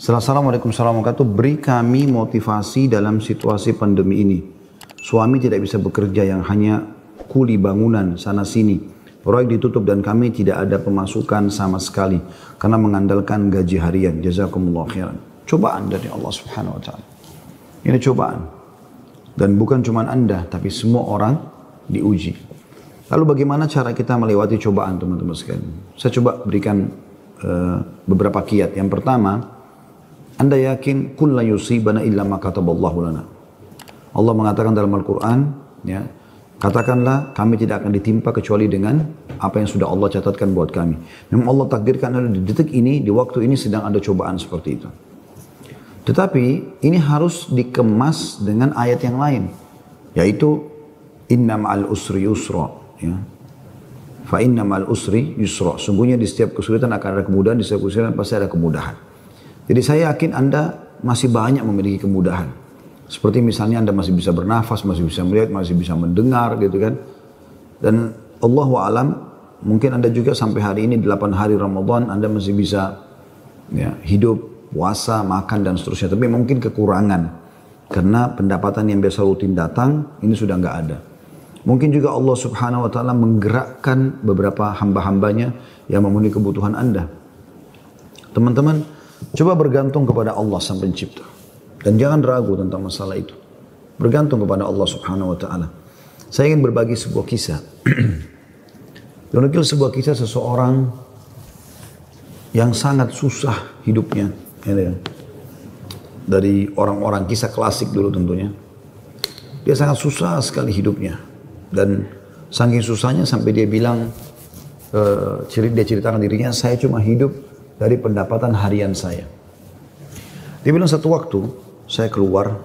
Assalamualaikum warahmatullahi wabarakatuh. Beri kami motivasi dalam situasi pandemi ini. Suami tidak bisa bekerja, yang hanya kuli bangunan sana sini. Proyek ditutup dan kami tidak ada pemasukan sama sekali karena mengandalkan gaji harian. Jazakumullah khairan. Cobaan dari Allah Subhanahu wa taala. Ini cobaan. Dan bukan cuma Anda, tapi semua orang diuji. Lalu bagaimana cara kita melewati cobaan, teman-teman sekalian? Saya coba berikan beberapa kiat. Yang pertama, Anda yakin kullu yusibana illa ma kataballahu lana. Allah mengatakan dalam Al-Quran, ya, katakanlah kami tidak akan ditimpa kecuali dengan apa yang sudah Allah catatkan buat kami. Memang Allah takdirkan ada di detik ini, di waktu ini sedang ada cobaan seperti itu. Tetapi ini harus dikemas dengan ayat yang lain, yaitu inna ma'al usri yusra, ya. Fa inna ma'al usri yusra. Sungguhnya di setiap kesulitan akan ada kemudahan, di setiap kesulitan pasti ada kemudahan. Jadi saya yakin Anda masih banyak memiliki kemudahan. Seperti misalnya Anda masih bisa bernafas, masih bisa melihat, masih bisa mendengar gitu kan. Dan Allahu a'lam, mungkin Anda juga sampai hari ini 8 hari Ramadan Anda masih bisa, ya, hidup, puasa, makan dan seterusnya. Tapi mungkin kekurangan karena pendapatan yang biasa rutin datang ini sudah nggak ada. Mungkin juga Allah Subhanahu wa taala menggerakkan beberapa hamba-hambanya yang memenuhi kebutuhan Anda. Teman-teman, coba bergantung kepada Allah Sang Pencipta. Dan jangan ragu tentang masalah itu. Bergantung kepada Allah Subhanahu wa taala. Saya ingin berbagi sebuah kisah. Menukil sebuah kisah seseorang yang sangat susah hidupnya. Dari orang-orang kisah klasik dulu tentunya. Dia sangat susah sekali hidupnya. Dan saking susahnya sampai dia bilang, dia ceritakan dirinya, saya cuma hidup dari pendapatan harian saya. Dia bilang satu waktu saya keluar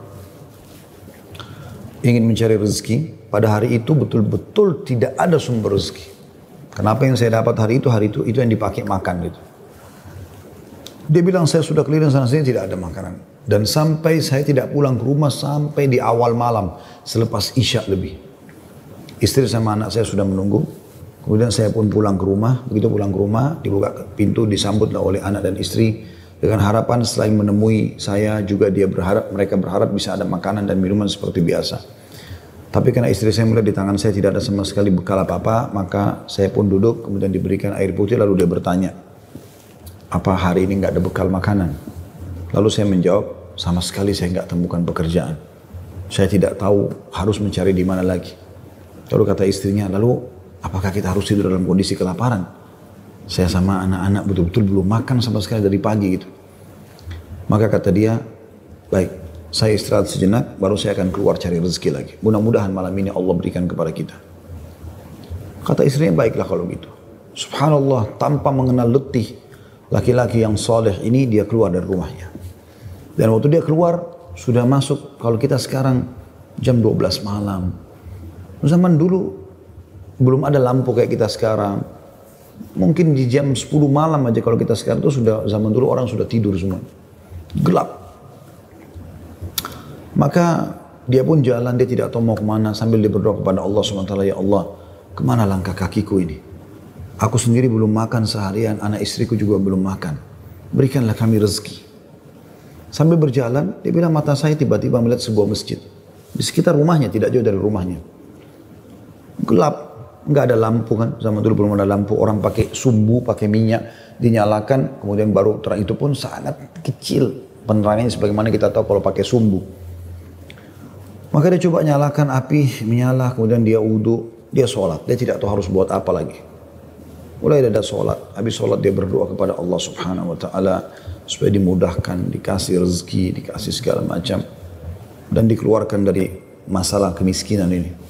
ingin mencari rezeki. Pada hari itu betul-betul tidak ada sumber rezeki. Kenapa yang saya dapat hari itu itu yang dipakai makan gitu. Dia bilang saya sudah keliling sana sini tidak ada makanan. Dan sampai saya tidak pulang ke rumah sampai di awal malam selepas Isya lebih. Istri sama anak saya sudah menunggu. Kemudian saya pun pulang ke rumah. Begitu pulang ke rumah, dibuka pintu, disambutlah oleh anak dan istri dengan harapan selain menemui saya juga mereka berharap bisa ada makanan dan minuman seperti biasa. Tapi karena istri saya melihat di tangan saya tidak ada sama sekali bekal apa-apa, maka saya pun duduk, kemudian diberikan air putih, lalu dia bertanya, apa hari ini nggak ada bekal makanan? Lalu saya menjawab, sama sekali saya nggak temukan pekerjaan. Saya tidak tahu harus mencari di mana lagi. Lalu kata istrinya, lalu apakah kita harus tidur dalam kondisi kelaparan? Saya sama anak-anak betul-betul belum makan sama sekali dari pagi gitu. Maka kata dia, baik, saya istirahat sejenak, baru saya akan keluar cari rezeki lagi. Mudah-mudahan malam ini Allah berikan kepada kita. Kata istrinya, baiklah kalau gitu. Subhanallah, tanpa mengenal letih, laki-laki yang soleh ini dia keluar dari rumahnya. Dan waktu dia keluar, sudah masuk, kalau kita sekarang jam 12 malam. Zaman dulu belum ada lampu kayak kita sekarang. Mungkin di jam 10 malam aja kalau kita sekarang itu sudah, zaman dulu orang sudah tidur semua. Gelap. Maka dia pun jalan, dia tidak tahu mau kemana sambil dia berdoa kepada Allah SWT, ya Allah, kemana langkah kakiku ini? Aku sendiri belum makan seharian, anak istriku juga belum makan. Berikanlah kami rezeki. Sambil berjalan, dia bilang mata saya tiba-tiba melihat sebuah masjid. Di sekitar rumahnya, tidak jauh dari rumahnya. Gelap, nggak ada lampu kan, zaman dulu belum ada lampu, orang pakai sumbu, pakai minyak, dinyalakan, kemudian baru terang, itu pun sangat kecil penerangannya sebagaimana kita tahu kalau pakai sumbu. Maka dia coba nyalakan api, menyala, kemudian dia wudu, dia sholat, dia tidak tahu harus buat apa lagi. Mulai ada sholat, habis sholat dia berdoa kepada Allah Subhanahu wa taala supaya dimudahkan, dikasih rezeki, dikasih segala macam, dan dikeluarkan dari masalah kemiskinan ini.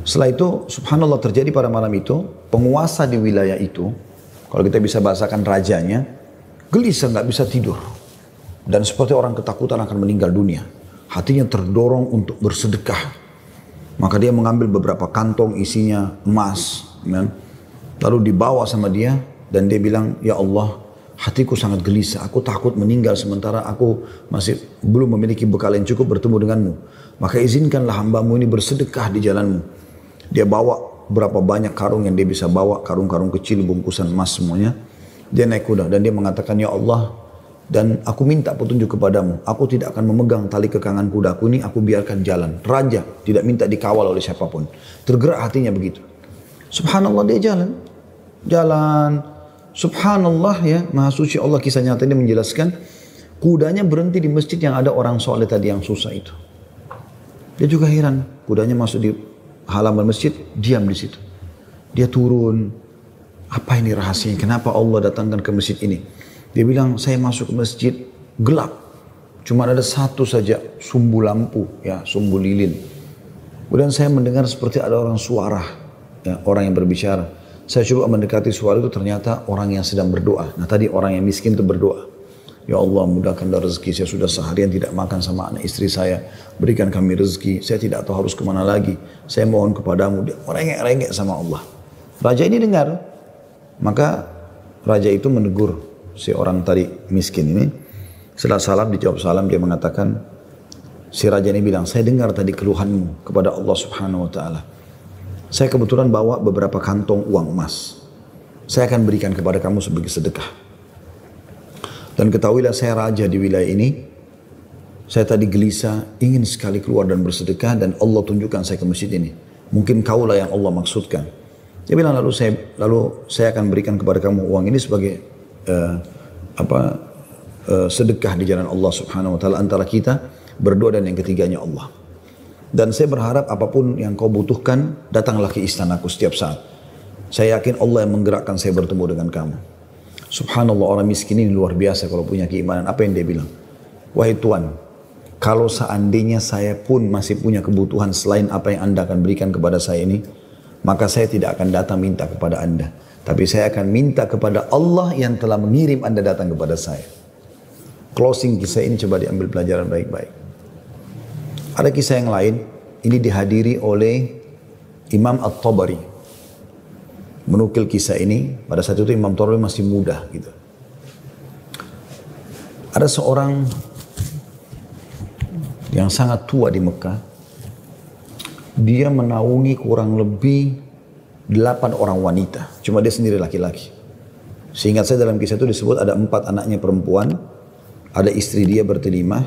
Setelah itu, subhanallah, terjadi pada malam itu, penguasa di wilayah itu, kalau kita bisa bahasakan rajanya, gelisah, nggak bisa tidur. Dan seperti orang ketakutan akan meninggal dunia. Hatinya terdorong untuk bersedekah. Maka dia mengambil beberapa kantong isinya emas. Ya. Lalu dibawa sama dia, dan dia bilang, ya Allah, hatiku sangat gelisah, aku takut meninggal sementara aku masih belum memiliki bekal yang cukup bertemu denganmu. Maka izinkanlah hambamu ini bersedekah di jalanmu. Dia bawa berapa banyak karung yang dia bisa bawa, karung-karung kecil, bungkusan emas semuanya. Dia naik kuda dan dia mengatakan, ya Allah, Dan aku minta petunjuk kepadamu. Aku tidak akan memegang tali kekangan kudaku ini, aku biarkan jalan. Raja tidak minta dikawal oleh siapapun. Tergerak hatinya begitu. Subhanallah, dia jalan. Jalan. Subhanallah, ya, Maha Suci Allah, kisah nyata ini menjelaskan. Kudanya berhenti di masjid yang ada orang soleh tadi yang susah itu. Dia juga heran. Kudanya masuk di halaman masjid, diam di situ. Dia turun. Apa ini rahasianya? Kenapa Allah datangkan ke masjid ini? Dia bilang, saya masuk ke masjid gelap. Cuma ada satu saja sumbu lampu, ya, sumbu lilin. Kemudian saya mendengar seperti ada orang suara, ya, orang yang berbicara. Saya coba mendekati suara itu, ternyata orang yang sedang berdoa. Nah tadi orang yang miskin itu berdoa. Ya Allah, mudahkanlah rezeki, saya sudah seharian tidak makan sama anak istri saya. Berikan kami rezeki, saya tidak tahu harus kemana lagi. Saya mohon kepadamu. Dia rengek-rengek sama Allah. Raja ini dengar. Maka raja itu menegur si orang tadi miskin ini. Setelah salam, dijawab salam, dia mengatakan, si raja ini bilang, saya dengar tadi keluhanmu kepada Allah Subhanahu wa ta'ala. Saya kebetulan bawa beberapa kantong uang emas. Saya akan berikan kepada kamu sebagai sedekah. Dan ketahuilah, saya raja di wilayah ini. Saya tadi gelisah, ingin sekali keluar dan bersedekah, dan Allah tunjukkan saya ke masjid ini. Mungkin kaulah yang Allah maksudkan. Dia bilang, lalu saya akan berikan kepada kamu uang ini sebagai sedekah di jalan Allah Subhanahu wa ta'ala antara kita berdoa, dan yang ketiganya Allah. Dan saya berharap apapun yang kau butuhkan, datanglah ke istanaku setiap saat. Saya yakin Allah yang menggerakkan saya bertemu dengan kamu. Subhanallah, orang miskin ini luar biasa kalau punya keimanan. Apa yang dia bilang? Wahai Tuhan, kalau seandainya saya pun masih punya kebutuhan selain apa yang Anda akan berikan kepada saya ini, maka saya tidak akan datang minta kepada Anda. Tapi saya akan minta kepada Allah yang telah mengirim Anda datang kepada saya. Closing kisah ini coba diambil pelajaran baik-baik. Ada kisah yang lain, ini dihadiri oleh Imam At-Tabari. Menukil kisah ini, pada saat itu Imam Tabari masih muda gitu. Ada seorang yang sangat tua di Mekah. Dia menaungi kurang lebih 8 orang wanita. Cuma dia sendiri laki-laki. Seingat saya dalam kisah itu disebut ada 4 anaknya perempuan. Ada istri dia bertelima.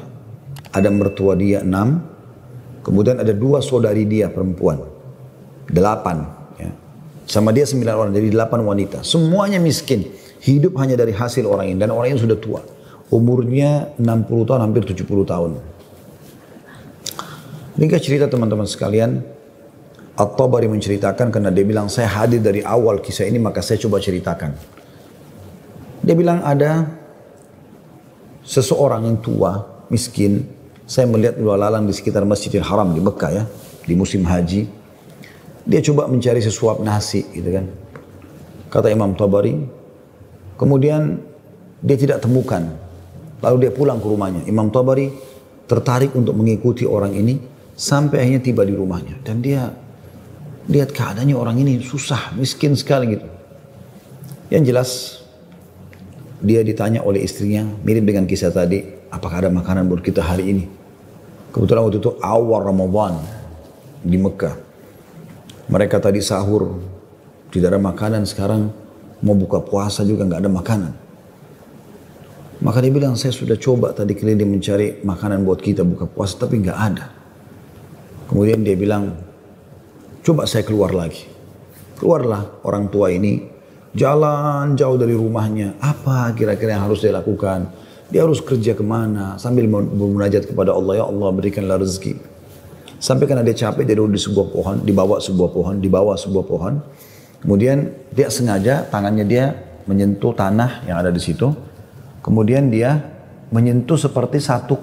Ada mertua dia 6. Kemudian ada 2 saudari dia perempuan. 8. Ya. Sama dia 9 orang. Jadi 8 wanita. Semuanya miskin. Hidup hanya dari hasil orang ini. Dan orang ini sudah tua. Umurnya 60 tahun, hampir 70 tahun. Ini cerita teman-teman sekalian. At-Tabari menceritakan karena dia bilang, saya hadir dari awal kisah ini, maka saya coba ceritakan. Dia bilang ada seseorang yang tua, miskin. Saya melihat lalu lalang di sekitar Masjidil Haram di Mekah, ya, di musim haji. Dia coba mencari sesuap nasi gitu kan. Kata Imam Tabari. Kemudian dia tidak temukan. Lalu dia pulang ke rumahnya. Imam Tabari tertarik untuk mengikuti orang ini sampai akhirnya tiba di rumahnya. Dan dia lihat keadaannya orang ini susah, miskin sekali gitu. Yang jelas dia ditanya oleh istrinya, mirip dengan kisah tadi, apakah ada makanan buat kita hari ini? Kebetulan waktu itu awal Ramadan di Mekah. Mereka tadi sahur, tidak ada makanan, sekarang mau buka puasa juga nggak ada makanan. Maka dia bilang, saya sudah coba tadi keliling mencari makanan buat kita buka puasa, tapi nggak ada. Kemudian dia bilang, coba saya keluar lagi. Keluarlah orang tua ini, jalan jauh dari rumahnya. Apa kira-kira yang harus dia lakukan? Dia harus kerja kemana? Sambil bermunajat kepada Allah, ya Allah berikanlah rezeki. Sampai karena dia capek, dia duduk di sebuah pohon, dibawa sebuah pohon. Kemudian dia sengaja tangannya dia menyentuh tanah yang ada di situ. Kemudian dia menyentuh seperti satu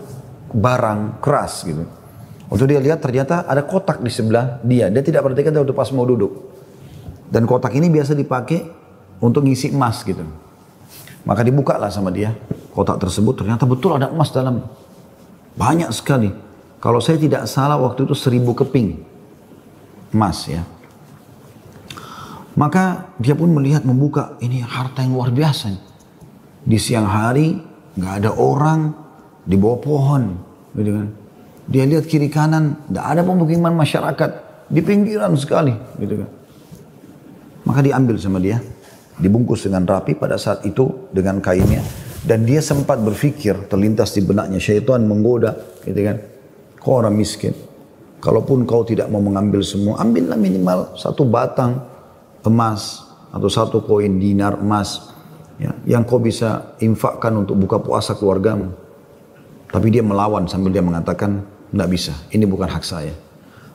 barang keras gitu. Waktu dia lihat ternyata ada kotak di sebelah dia. Dia tidak perhatikan waktu pas mau duduk. Dan kotak ini biasa dipakai untuk ngisi emas gitu. Maka dibuka lah sama dia. Kotak tersebut ternyata betul ada emas dalam. Banyak sekali. Kalau saya tidak salah waktu itu 1000 keping emas ya. Maka dia pun melihat membuka, ini harta yang luar biasa. Di siang hari nggak ada orang di bawah pohon, gitu kan. Dia lihat kiri kanan, nggak ada pemukiman masyarakat di pinggiran sekali, gitu kan. Maka diambil sama dia, dibungkus dengan rapi pada saat itu dengan kainnya. Dan dia sempat berpikir, terlintas di benaknya, syaitan menggoda, gitu kan. Kau orang miskin, kalaupun kau tidak mau mengambil semua, ambillah minimal 1 batang emas atau 1 koin dinar emas, ya, yang kau bisa infakkan untuk buka puasa keluargamu. Tapi dia melawan sambil dia mengatakan, tidak bisa, ini bukan hak saya.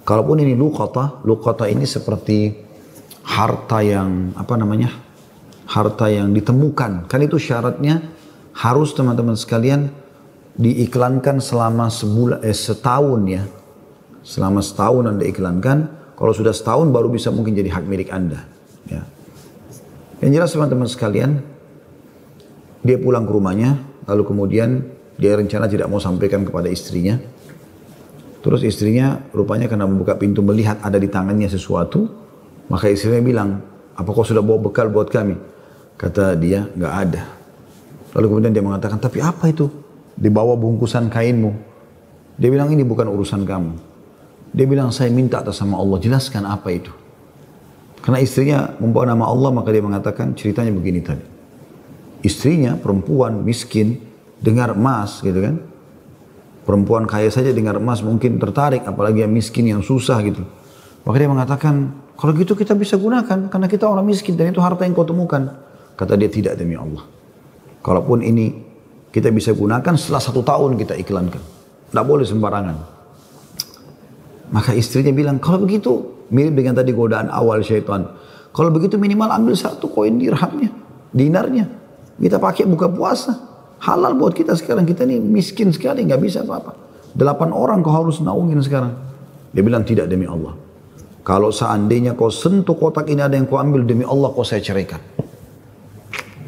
Kalaupun ini luqata ini seperti harta yang harta yang ditemukan. Kan itu syaratnya harus teman-teman sekalian diiklankan selama setahun ya. Selama setahun Anda iklankan, kalau sudah setahun baru bisa mungkin jadi hak milik Anda. Ya. Yang jelas teman-teman sekalian, dia pulang ke rumahnya, lalu kemudian dia rencana tidak mau sampaikan kepada istrinya. Terus istrinya rupanya karena membuka pintu melihat ada di tangannya sesuatu, maka istrinya bilang, apa kau sudah bawa bekal buat kami? Kata dia, nggak ada. Lalu kemudian dia mengatakan, tapi apa itu? Di bawah bungkusan kainmu. Dia bilang, ini bukan urusan kamu. Dia bilang, saya minta atas nama Allah, jelaskan apa itu. Karena istrinya membawa nama Allah, maka dia mengatakan, ceritanya begini tadi. Istrinya, perempuan, miskin, dengar emas gitu kan. Perempuan kaya saja dengar emas mungkin tertarik, apalagi yang miskin, yang susah gitu. Maka dia mengatakan, kalau gitu kita bisa gunakan, karena kita orang miskin dan itu harta yang kau temukan. Kata dia, tidak demi Allah. Kalaupun ini kita bisa gunakan setelah 1 tahun kita iklankan. Tidak boleh sembarangan. Maka istrinya bilang, kalau begitu, mirip dengan tadi godaan awal syaitan. Kalau begitu minimal ambil 1 koin dirhamnya, dinarnya. Kita pakai buka puasa. Halal buat kita sekarang, kita ini miskin sekali, nggak bisa apa-apa. 8 orang kau harus naungin sekarang. Dia bilang, tidak demi Allah. Kalau seandainya kau sentuh kotak ini ada yang kau ambil, demi Allah kau saya ceraikan.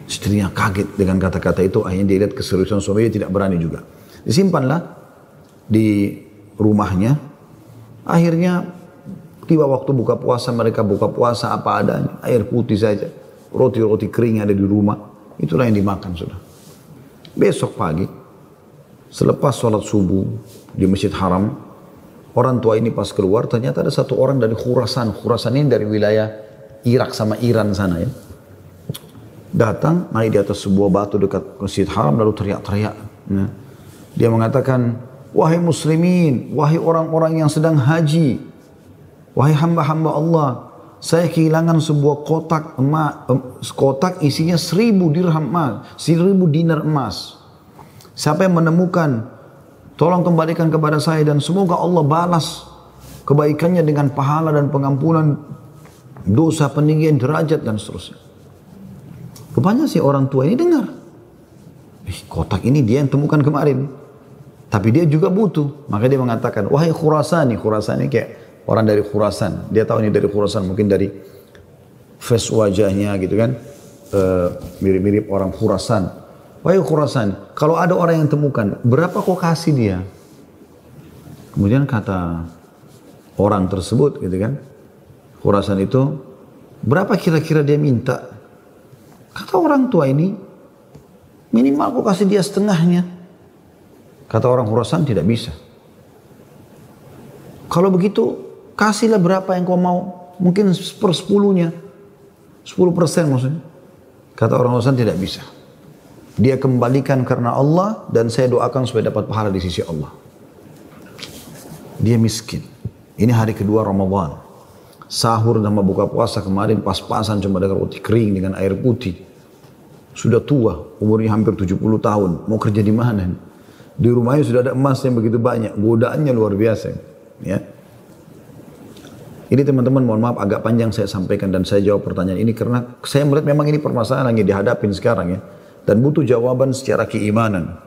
Istrinya kaget dengan kata-kata itu, akhirnya dia lihat keseriusan suaminya, tidak berani juga. Disimpanlah di rumahnya. Akhirnya tiba waktu buka puasa, mereka buka puasa apa adanya, air putih saja, roti-roti kering ada di rumah, itulah yang dimakan sudah. Besok pagi, selepas sholat subuh di Masjid Haram, orang tua ini pas keluar, ternyata ada 1 orang dari Khurasan. Khurasan ini dari wilayah Irak sama Iran sana ya. Datang, naik di atas sebuah batu dekat Masjid Haram, lalu teriak-teriak. Nah, dia mengatakan, wahai muslimin, wahai orang-orang yang sedang haji, wahai hamba-hamba Allah, saya kehilangan sebuah kotak emas, kotak isinya 1000 dirham emas, 1000 dinar emas. Siapa yang menemukan, tolong kembalikan kepada saya dan semoga Allah balas kebaikannya dengan pahala dan pengampunan dosa, peninggian derajat dan seterusnya. Rupanya si orang tua ini dengar, kotak ini dia yang temukan kemarin, tapi dia juga butuh. Maka dia mengatakan, wahai Khurasani, Khurasani kayak orang dari Khurasan, dia tahu ini dari Khurasan, mungkin dari face wajahnya gitu kan, mirip-mirip orang Khurasan. Wahai Khurasan, kalau ada orang yang temukan, berapa kau kasih dia? Kemudian kata orang tersebut gitu kan, Khurasan itu, berapa kira-kira dia minta? Kata orang tua ini, minimal kau kasih dia setengahnya. Kata orang Khurasan, tidak bisa. Kalau begitu, kasihlah berapa yang kau mau. Mungkin 1/10-nya. 10% maksudnya. Kata orang Khurasan, tidak bisa. Dia kembalikan karena Allah dan saya doakan supaya dapat pahala di sisi Allah. Dia miskin. Ini hari kedua Ramadan. Sahur dan buka puasa kemarin pas-pasan cuma dengan roti kering dengan air putih. Sudah tua, umurnya hampir 70 tahun. Mau kerja di mana? Di rumahnya sudah ada emas yang begitu banyak. Godaannya luar biasa. Ya. Ini teman-teman mohon maaf agak panjang saya sampaikan dan saya jawab pertanyaan ini karena saya melihat memang ini permasalahan yang dihadapin sekarang ya. Dan butuh jawaban secara keimanan.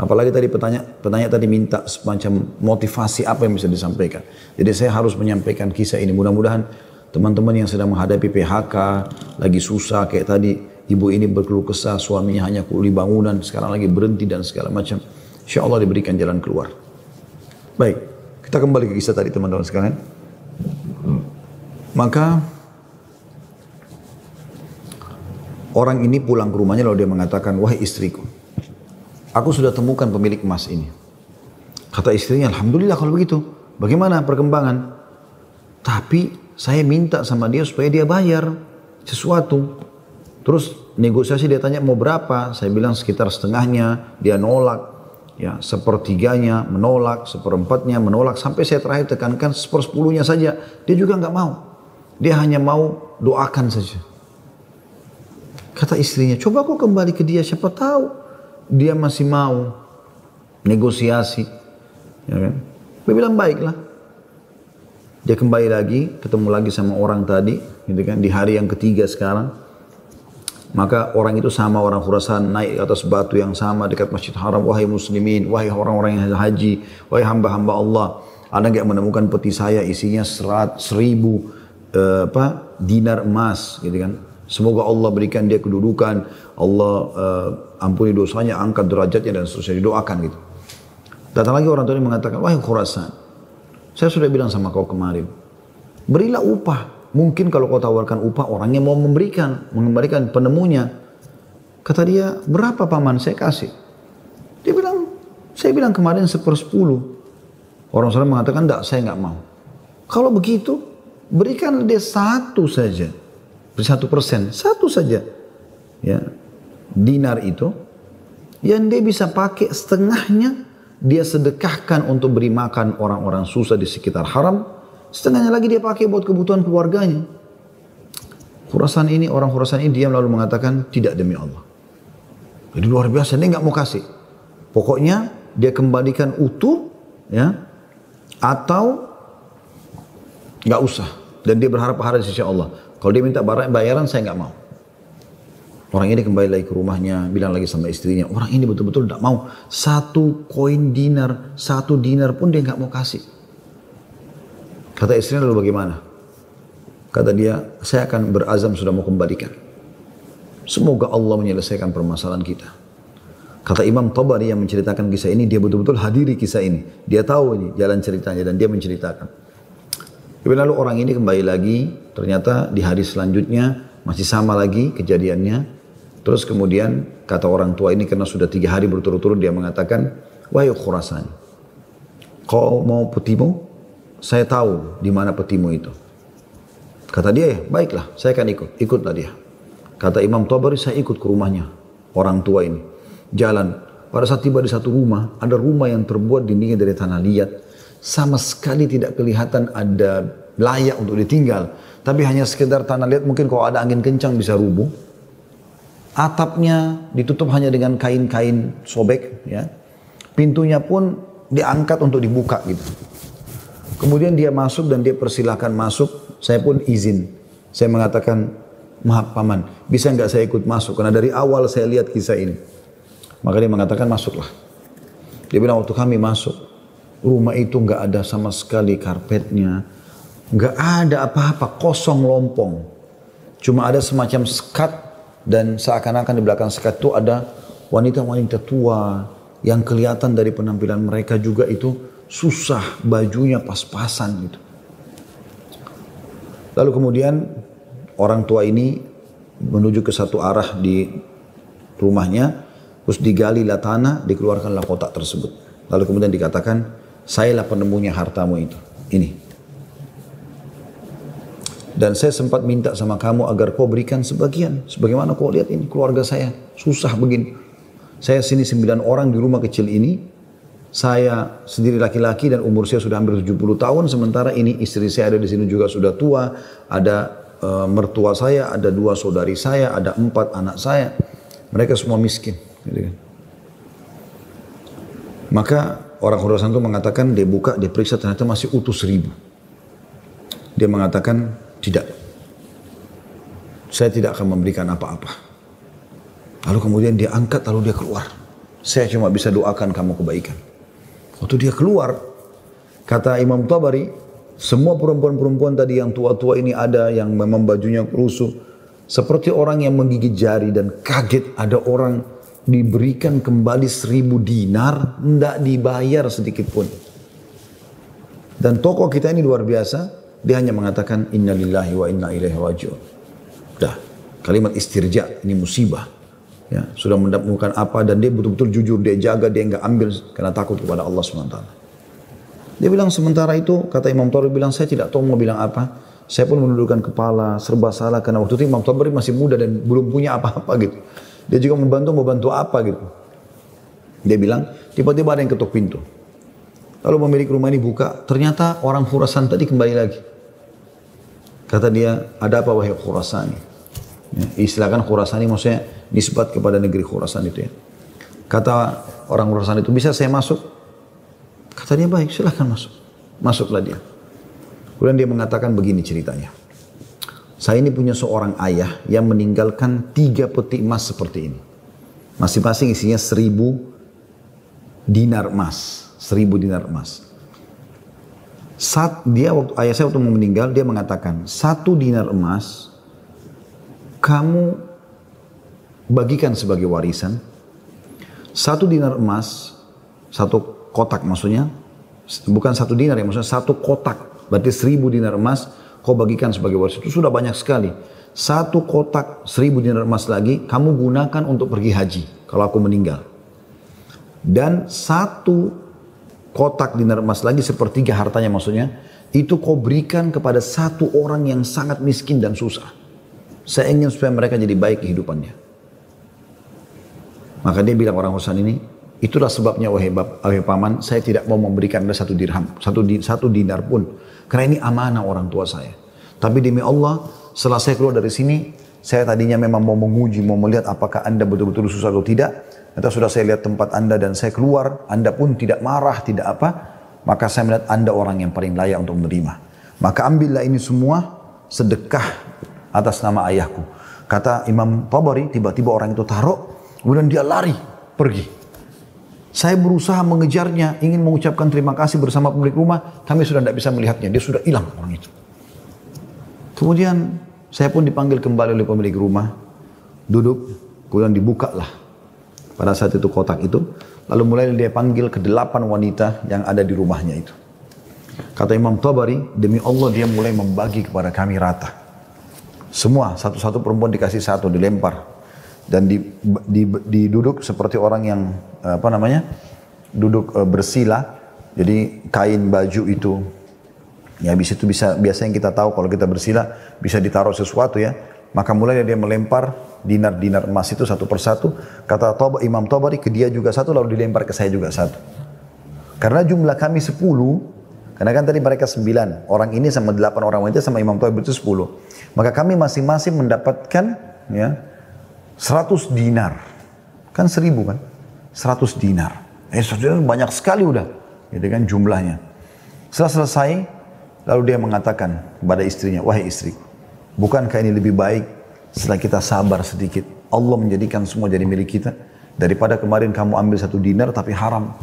Apalagi tadi penanya tadi minta semacam motivasi apa yang bisa disampaikan. Jadi saya harus menyampaikan kisah ini. Mudah-mudahan teman-teman yang sedang menghadapi PHK, lagi susah kayak tadi ibu ini berkeluh kesah, suaminya hanya kuli bangunan, sekarang lagi berhenti dan segala macam. Insya Allah diberikan jalan keluar. Baik, kita kembali ke kisah tadi teman-teman sekalian. Maka orang ini pulang ke rumahnya lalu dia mengatakan, wahai istriku, aku sudah temukan pemilik emas ini. Kata istrinya, alhamdulillah kalau begitu. Bagaimana perkembangan? Tapi saya minta sama dia supaya dia bayar sesuatu. Terus negosiasi dia tanya mau berapa, saya bilang sekitar setengahnya, dia nolak, ya sepertiganya menolak, seperempatnya menolak, sampai saya terakhir tekankan sepersepuluhnya saja, dia juga nggak mau. Dia hanya mau doakan saja. Kata istrinya, coba kau kembali ke dia, siapa tahu dia masih mau negosiasi. Ya kan? Dia bilang baiklah. Dia kembali lagi, ketemu lagi sama orang tadi, gitu kan, di hari yang ketiga sekarang. Maka orang itu sama orang Khurasan naik ke atas batu yang sama dekat Masjid Haram. Wahai muslimin, wahai orang-orang yang haji, wahai hamba-hamba Allah, ada nggak menemukan peti saya isinya 1.000 dinar emas, gitu kan? Semoga Allah berikan dia kedudukan, Allah ampuni dosanya, angkat derajatnya dan seterusnya, didoakan gitu. Datang lagi orang tua ini mengatakan, wahai Khurasan, saya sudah bilang sama kau kemarin, berilah upah. Mungkin kalau kau tawarkan upah, orangnya mau mengembalikan penemunya. Kata dia, berapa paman saya kasih? Dia bilang, saya bilang kemarin 1/10. Orang sana mengatakan, enggak, saya enggak mau. Kalau begitu, berikan dia 1 saja. 1%, 1 saja. Ya, dinar itu, yang dia bisa pakai setengahnya, dia sedekahkan untuk beri makan orang-orang susah di sekitar haram. Setengahnya lagi dia pakai buat kebutuhan keluarganya. Khurasan ini, orang Khurasan ini diam lalu mengatakan, tidak demi Allah. Jadi luar biasa, dia nggak mau kasih. Pokoknya dia kembalikan utuh, ya, atau nggak usah. Dan dia berharap pahala di sisi Allah. Kalau dia minta bayaran, saya nggak mau. Orang ini kembali lagi ke rumahnya, bilang lagi sama istrinya, orang ini betul-betul tidak mau. 1 koin dinar, 1 dinar pun dia nggak mau kasih. Kata istrinya, lalu bagaimana? Kata dia, saya akan berazam sudah mau kembalikan. Semoga Allah menyelesaikan permasalahan kita. Kata Imam Tabari yang menceritakan kisah ini, dia betul-betul hadiri kisah ini. Dia tahu ini jalan ceritanya dan dia menceritakan. Lalu orang ini kembali lagi, ternyata di hari selanjutnya masih sama lagi kejadiannya. Terus kemudian kata orang tua ini, karena sudah 3 hari berturut-turut, dia mengatakan, wahai Khurasan, kau mau petimu? Saya tahu di mana petimu itu. Kata dia, baiklah, saya akan ikut. Ikutlah dia. Kata Imam Tabari, saya ikut ke rumahnya orang tua ini. Jalan. Pada saat tiba di satu rumah, ada rumah yang terbuat dindingnya dari tanah liat. Sama sekali tidak kelihatan ada layak untuk ditinggal. Tapi hanya sekedar tanah liat, mungkin kalau ada angin kencang bisa rubuh. Atapnya ditutup hanya dengan kain-kain sobek. Ya. Pintunya pun diangkat untuk dibuka gitu. Kemudian dia masuk dan dia persilahkan masuk. Saya pun izin. Saya mengatakan, maaf paman, bisa nggak saya ikut masuk? Karena dari awal saya lihat kisah ini. Maka dia mengatakan, masuklah. Dia bilang, waktu kami masuk, rumah itu nggak ada sama sekali karpetnya. Nggak ada apa-apa, kosong lompong. Cuma ada semacam sekat, dan seakan-akan di belakang sekat itu ada wanita-wanita tua, yang kelihatan dari penampilan mereka juga itu susah, bajunya pas-pasan gitu. Lalu kemudian orang tua ini menuju ke satu arah di rumahnya, terus digalilah tanah, dikeluarkanlah kotak tersebut. Lalu kemudian dikatakan, sayalah penemunya hartamu itu, ini. Dan saya sempat minta sama kamu agar kau berikan sebagian. Sebagaimana kau lihat ini keluarga saya, susah begini. Saya sini 9 orang di rumah kecil ini. Saya sendiri laki-laki dan umur saya sudah hampir 70 tahun. Sementara ini istri saya ada di sini juga sudah tua. Ada mertua saya, ada 2 saudari saya, ada 4 anak saya. Mereka semua miskin. Gitu kan. Maka orang Khurasan itu mengatakan, dia buka, dia periksa, ternyata masih utuh 1.000. Dia mengatakan, tidak. Saya tidak akan memberikan apa-apa. Lalu kemudian dia angkat, lalu dia keluar. Saya cuma bisa doakan kamu kebaikan. Waktu dia keluar, kata Imam Tabari, semua perempuan-perempuan tadi yang tua-tua ini ada, yang memang bajunya rusuh. Seperti orang yang menggigit jari dan kaget ada orang diberikan kembali 1.000 dinar, tidak dibayar sedikit pun. Dan tokoh kita ini luar biasa, dia hanya mengatakan, Inna lillahi wa inna ilaihi raji'un. Dah, kalimat istirja, ini musibah. Ya, sudah menemukan apa dan dia betul-betul jujur, dia jaga, dia enggak ambil karena takut kepada Allah SWT. Dia bilang sementara itu, kata Imam Tabari bilang, saya tidak tahu mau bilang apa. Saya pun menundukkan kepala, serba salah karena waktu itu Imam Tabari masih muda dan belum punya apa-apa gitu. Dia juga membantu apa gitu. Dia bilang, tiba-tiba ada yang ketuk pintu. Lalu pemilik rumah ini buka, ternyata orang Khurasan tadi kembali lagi. Kata dia, ada apa wahai Khurasani? Ya, istilahkan Khurasani maksudnya nisbat kepada negeri Khurasan itu ya. Kata orang Khurasan itu, bisa saya masuk? Kata dia, baik silahkan masuk. Masuklah dia. Kemudian dia mengatakan begini ceritanya. Saya ini punya seorang ayah yang meninggalkan 3 peti emas seperti ini. Masing-masing isinya 1000 dinar emas. 1000 dinar emas. Saat dia ayah saya waktu mau meninggal, dia mengatakan, 1 dinar emas kamu bagikan sebagai warisan. 1 dinar emas, 1 kotak maksudnya, bukan 1 dinar ya, maksudnya 1 kotak. Berarti 1000 dinar emas kau bagikan sebagai warisan. Itu sudah banyak sekali. 1 kotak 1000 dinar emas lagi kamu gunakan untuk pergi haji kalau aku meninggal. Dan 1 kotak dinar emas lagi, sepertiga hartanya maksudnya, itu kau berikan kepada 1 orang yang sangat miskin dan susah. Saya ingin supaya mereka jadi baik kehidupannya. Maka dia bilang orang Husain ini, itulah sebabnya wahai paman, saya tidak mau memberikan Anda 1 dirham, 1 dinar pun. Karena ini amanah orang tua saya. Tapi demi Allah, setelah saya keluar dari sini, saya tadinya memang mau menguji, mau melihat apakah Anda betul-betul susah atau tidak. Ternyata sudah saya lihat tempat Anda dan saya keluar, Anda pun tidak marah, tidak apa. Maka saya melihat Anda orang yang paling layak untuk menerima. Maka ambillah ini semua sedekah atas nama ayahku. Kata Imam Tabari, tiba-tiba orang itu taruh, kemudian dia lari, pergi. Saya berusaha mengejarnya, ingin mengucapkan terima kasih bersama pemilik rumah. Kami sudah tidak bisa melihatnya, dia sudah hilang orang itu. Kemudian saya pun dipanggil kembali oleh pemilik rumah. Duduk, kemudian dibukalah pada saat itu kotak itu. Lalu mulai dia panggil ke 8 wanita yang ada di rumahnya itu. Kata Imam Tabari, demi Allah dia mulai membagi kepada kami rata. Semua, satu-satu perempuan dikasih 1, dilempar. Dan diduduk seperti orang yang duduk bersila. Jadi kain baju itu ya habis itu biasanya kita tahu kalau kita bersila bisa ditaruh sesuatu ya. Maka mulai dia melempar dinar-dinar emas itu satu persatu. Kata Imam Tabari, ke dia juga 1, lalu dilempar ke saya juga 1. Karena jumlah kami 10, karena kan tadi mereka 9, orang ini sama 8 orang wanita sama Imam Tabari itu 10. Maka kami masing-masing mendapatkan ya 100 dinar. Kan 1000 kan? 100 dinar. 100 dinar banyak sekali udah. Gitu kan jumlahnya. Setelah selesai, lalu dia mengatakan kepada istrinya, wahai istri, bukankah ini lebih baik setelah kita sabar sedikit, Allah menjadikan semua jadi milik kita, daripada kemarin kamu ambil 1 dinar tapi haram.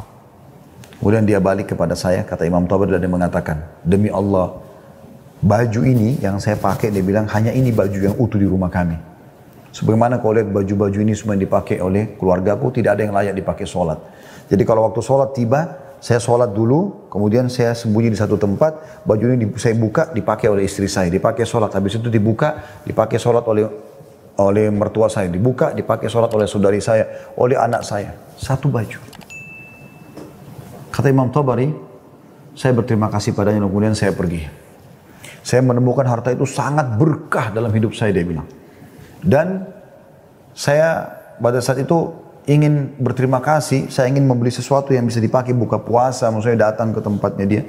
Kemudian dia balik kepada saya, kata Imam Tabari, dan dia mengatakan, demi Allah, baju ini yang saya pakai, dia bilang, hanya ini baju yang utuh di rumah kami. Sebagaimana kau lihat baju-baju ini semua yang dipakai oleh keluargaku, tidak ada yang layak dipakai sholat. Jadi kalau waktu sholat tiba, saya sholat dulu, kemudian saya sembunyi di satu tempat, baju ini saya buka, dipakai oleh istri saya, dipakai sholat. Habis itu dibuka, dipakai sholat oleh mertua saya, dibuka, dipakai sholat oleh saudari saya, oleh anak saya. 1 baju. Kata Imam Tabari, saya berterima kasih padanya, kemudian saya pergi. Saya menemukan harta itu sangat berkah dalam hidup saya, dia bilang. Dan saya pada saat itu ingin berterima kasih, saya ingin membeli sesuatu yang bisa dipakai buka puasa, maksudnya datang ke tempatnya dia.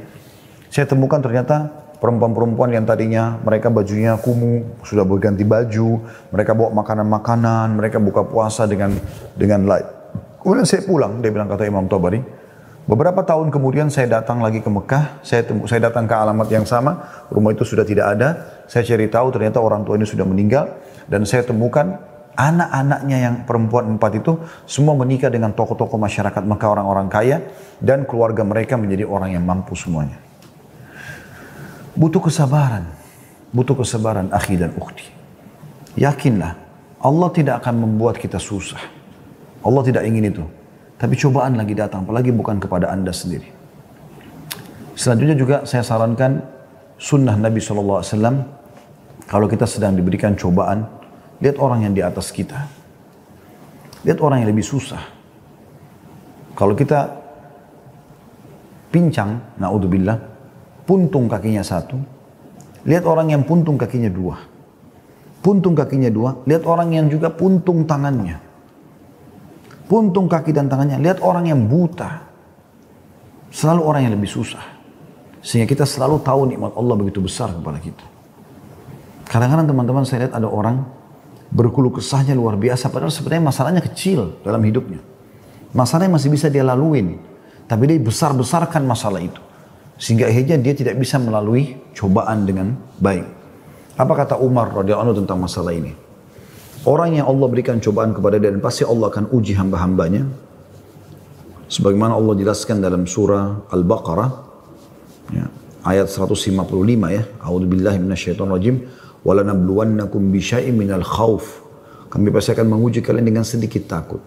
Saya temukan ternyata perempuan-perempuan yang tadinya mereka bajunya kumuh, sudah berganti baju, mereka bawa makanan-makanan, mereka buka puasa dengan light. Kemudian saya pulang, dia bilang, kata Imam Tabari. Beberapa tahun kemudian saya datang lagi ke Mekah, saya datang ke alamat yang sama, rumah itu sudah tidak ada, saya cari tahu ternyata orang tua ini sudah meninggal. Dan saya temukan anak-anaknya yang perempuan 4 itu semua menikah dengan tokoh-tokoh masyarakat Mekah, orang-orang kaya, dan keluarga mereka menjadi orang yang mampu semuanya. Butuh kesabaran akhi dan ukhti. Yakinlah, Allah tidak akan membuat kita susah. Allah tidak ingin itu. Tapi cobaan lagi datang, apalagi bukan kepada Anda sendiri. Selanjutnya juga saya sarankan sunnah Nabi SAW. Kalau kita sedang diberikan cobaan, lihat orang yang di atas kita. Lihat orang yang lebih susah. Kalau kita pincang, na'udzubillah, puntung kakinya 1, lihat orang yang puntung kakinya dua. Puntung kakinya dua, lihat orang yang juga puntung tangannya. Puntung kaki dan tangannya, lihat orang yang buta. Selalu orang yang lebih susah. Sehingga kita selalu tahu nikmat Allah begitu besar kepada kita. Kadang-kadang teman-teman saya lihat ada orang berkeluh kesahnya luar biasa, padahal sebenarnya masalahnya kecil dalam hidupnya. Masalahnya masih bisa dia laluin, tapi dia besar-besarkan masalah itu. Sehingga akhirnya dia tidak bisa melalui cobaan dengan baik. Apa kata Umar radhiyallahu anhu tentang masalah ini? Orang yang Allah berikan cobaan kepada dia dan pasti Allah akan uji hamba-hambanya. Sebagaimana Allah jelaskan dalam surah Al-Baqarah, ya, ayat 155 ya. A'udzubillahi minasyaitonirrajim. Walanabluwannakum bisyai'in minal khauf. Kami pasti akan menguji kalian dengan sedikit takut.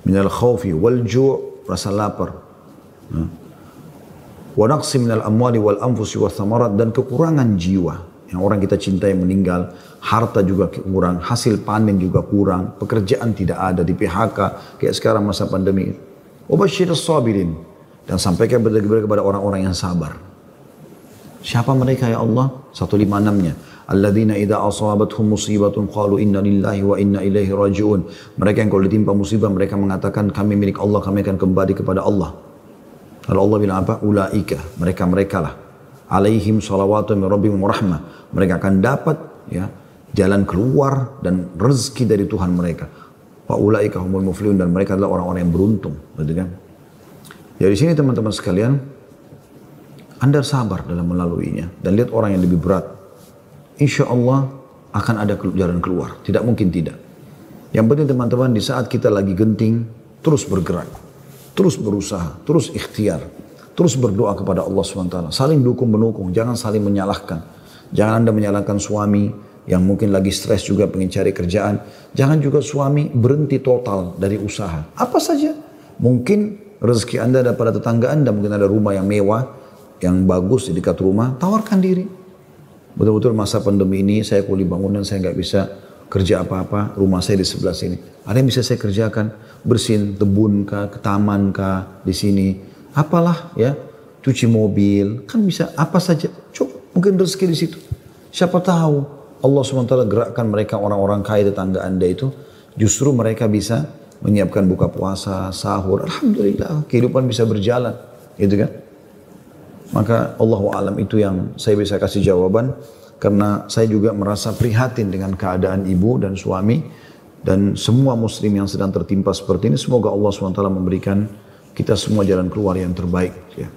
Minal khaufi wal ju', rasa lapar. Ya. Wa naqsi minal amwali wal anfusi wath thamarat, dan kekurangan jiwa. Yang orang kita cintai meninggal, harta juga kurang, hasil panen juga kurang, pekerjaan tidak ada, di PHK, kayak sekarang masa pandemi. Wabashshirus sabirin, dan sampaikan berita-berita kepada orang-orang yang sabar. Siapa mereka ya Allah? 156-nya. Alladzina idza asabathum musibatun qalu inna lillahi wa inna ilaihi raji'un. Mereka yang kalau ditimpa musibah mereka mengatakan kami milik Allah, kami akan kembali kepada Allah. Lalu Allah bilang apa? Ulaika, mereka-mereka lah. Alaihim salawatu min rabbihim wa rahmah. Mereka akan dapat ya jalan keluar dan rezeki dari Tuhan mereka. Wa ulaika humul muflihun, dan mereka adalah orang-orang yang beruntung, gitu kan? Jadi sini teman-teman sekalian, Anda sabar dalam melaluinya dan lihat orang yang lebih berat. Insya Allah akan ada jalan keluar, tidak mungkin tidak. Yang penting teman-teman, di saat kita lagi genting, terus bergerak, terus berusaha, terus ikhtiar. Terus berdoa kepada Allah SWT. Saling dukung-menukung, jangan saling menyalahkan. Jangan Anda menyalahkan suami yang mungkin lagi stres juga pengen cari kerjaan. Jangan juga suami berhenti total dari usaha. Apa saja. Mungkin rezeki Anda ada pada tetangga Anda, mungkin ada rumah yang mewah, yang bagus di dekat rumah, tawarkan diri. Betul-betul masa pandemi ini saya kuli bangunan, saya nggak bisa kerja apa-apa, rumah saya di sebelah sini. Ada yang bisa saya kerjakan, bersihin kebun kah, ke taman kah, di sini. Apalah ya, cuci mobil, kan bisa apa saja. Coba, mungkin rezeki di situ. Siapa tahu Allah SWT gerakkan mereka orang-orang kaya tetangga Anda itu, justru mereka bisa menyiapkan buka puasa, sahur. Alhamdulillah, kehidupan bisa berjalan, gitu kan? Maka Allahu a'lam itu yang saya bisa kasih jawaban, karena saya juga merasa prihatin dengan keadaan ibu dan suami dan semua muslim yang sedang tertimpa seperti ini. Semoga Allah SWT memberikan kita semua jalan keluar yang terbaik. Ya.